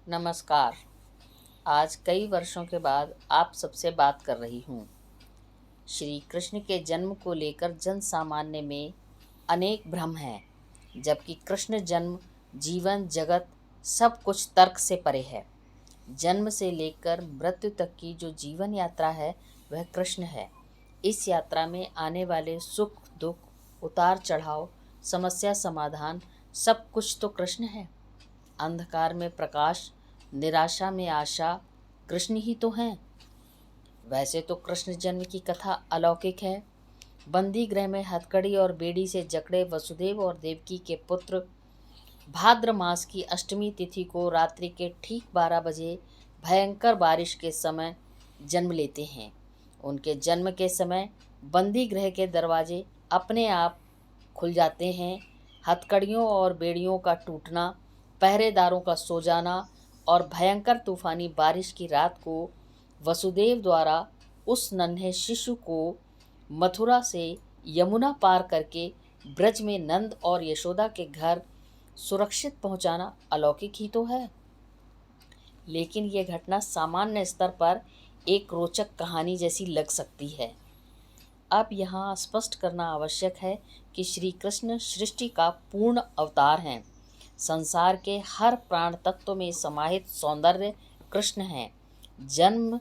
नमस्कार। आज कई वर्षों के बाद आप सबसे बात कर रही हूँ। श्री कृष्ण के जन्म को लेकर जन सामान्य में अनेक भ्रम हैं, जबकि कृष्ण जन्म, जीवन, जगत सब कुछ तर्क से परे है। जन्म से लेकर मृत्यु तक की जो जीवन यात्रा है वह कृष्ण है। इस यात्रा में आने वाले सुख दुख, उतार चढ़ाव, समस्या समाधान सब कुछ तो कृष्ण है। अंधकार में प्रकाश, निराशा में आशा कृष्ण ही तो हैं। वैसे तो कृष्ण जन्म की कथा अलौकिक है। बंदी गृह में हथकड़ी और बेड़ी से जकड़े वसुदेव और देवकी के पुत्र भाद्र मास की अष्टमी तिथि को रात्रि के ठीक 12 बजे भयंकर बारिश के समय जन्म लेते हैं। उनके जन्म के समय बंदी गृह के दरवाजे अपने आप खुल जाते हैं। हथकड़ियों और बेड़ियों का टूटना, पहरेदारों का सो जाना और भयंकर तूफानी बारिश की रात को वसुदेव द्वारा उस नन्हे शिशु को मथुरा से यमुना पार करके ब्रज में नंद और यशोदा के घर सुरक्षित पहुंचाना अलौकिक ही तो है। लेकिन यह घटना सामान्य स्तर पर एक रोचक कहानी जैसी लग सकती है। अब यहाँ स्पष्ट करना आवश्यक है कि श्री कृष्ण सृष्टि का पूर्ण अवतार हैं। संसार के हर प्राण तत्व में समाहित सौंदर्य कृष्ण हैं। जन्म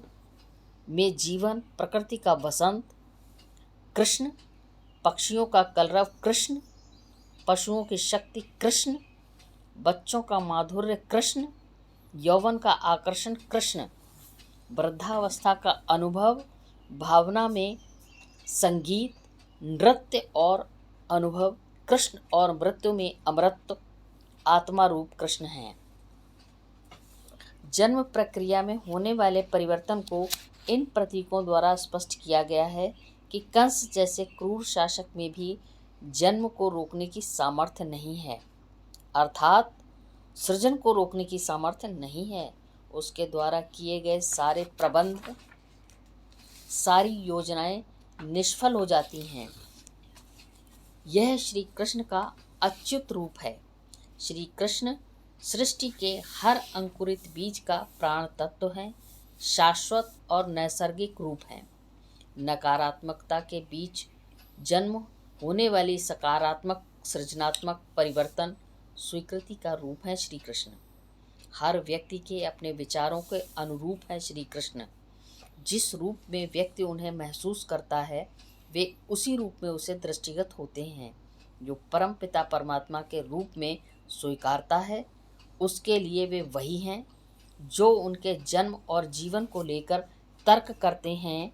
में जीवन, प्रकृति का वसंत कृष्ण, पक्षियों का कलरव कृष्ण, पशुओं की शक्ति कृष्ण, बच्चों का माधुर्य कृष्ण, यौवन का आकर्षण कृष्ण, वृद्धावस्था का अनुभव, भावना में संगीत, नृत्य और अनुभव कृष्ण और मृत्यु में अमृत आत्मा रूप कृष्ण हैं। जन्म प्रक्रिया में होने वाले परिवर्तन को इन प्रतीकों द्वारा स्पष्ट किया गया है कि कंस जैसे क्रूर शासक में भी जन्म को रोकने की सामर्थ्य नहीं है, अर्थात सृजन को रोकने की सामर्थ्य नहीं है। उसके द्वारा किए गए सारे प्रबंध, सारी योजनाएं निष्फल हो जाती हैं। यह श्री कृष्ण का अच्युत रूप है। श्री कृष्ण सृष्टि के हर अंकुरित बीज का प्राण तत्व है, शाश्वत और नैसर्गिक रूप है। नकारात्मकता के बीच जन्म होने वाली सकारात्मक सृजनात्मक परिवर्तन स्वीकृति का रूप है श्री कृष्ण। हर व्यक्ति के अपने विचारों के अनुरूप है श्री कृष्ण। जिस रूप में व्यक्ति उन्हें महसूस करता है वे उसी रूप में उसे दृष्टिगत होते हैं। जो परम पिता परमात्मा के रूप में स्वीकारता है उसके लिए वे वही हैं। जो उनके जन्म और जीवन को लेकर तर्क करते हैं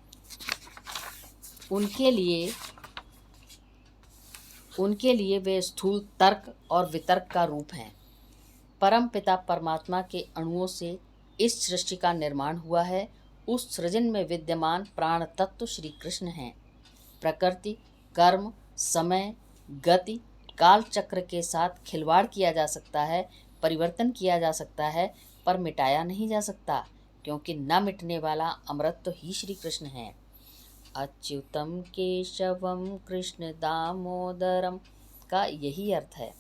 उनके लिए वे स्थूल तर्क और वितर्क का रूप हैं। परम पिता परमात्मा के अणुओं से इस सृष्टि का निर्माण हुआ है। उस सृजन में विद्यमान प्राण तत्व श्री कृष्ण हैं। प्रकृति, कर्म, समय, गति, काल चक्र के साथ खिलवाड़ किया जा सकता है, परिवर्तन किया जा सकता है, पर मिटाया नहीं जा सकता, क्योंकि न मिटने वाला अमृत ही श्री कृष्ण है। अच्युतम केशवम कृष्ण दामोदरम का यही अर्थ है।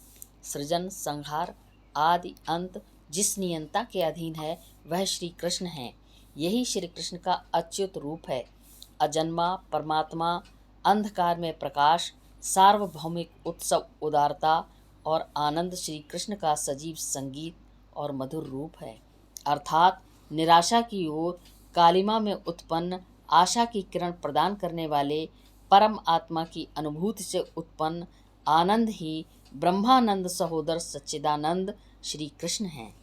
सृजन, संहार, आदि अंत जिस नियंता के अधीन है वह श्री कृष्ण है। यही श्री कृष्ण का अच्युत रूप है। अजन्मा परमात्मा, अंधकार में प्रकाश, सार्वभौमिक उत्सव, उदारता और आनंद श्री कृष्ण का सजीव संगीत और मधुर रूप है। अर्थात निराशा की ओर कालिमा में उत्पन्न आशा की किरण प्रदान करने वाले परम आत्मा की अनुभूति से उत्पन्न आनंद ही ब्रह्मानंद सहोदर सच्चिदानंद श्री कृष्ण हैं।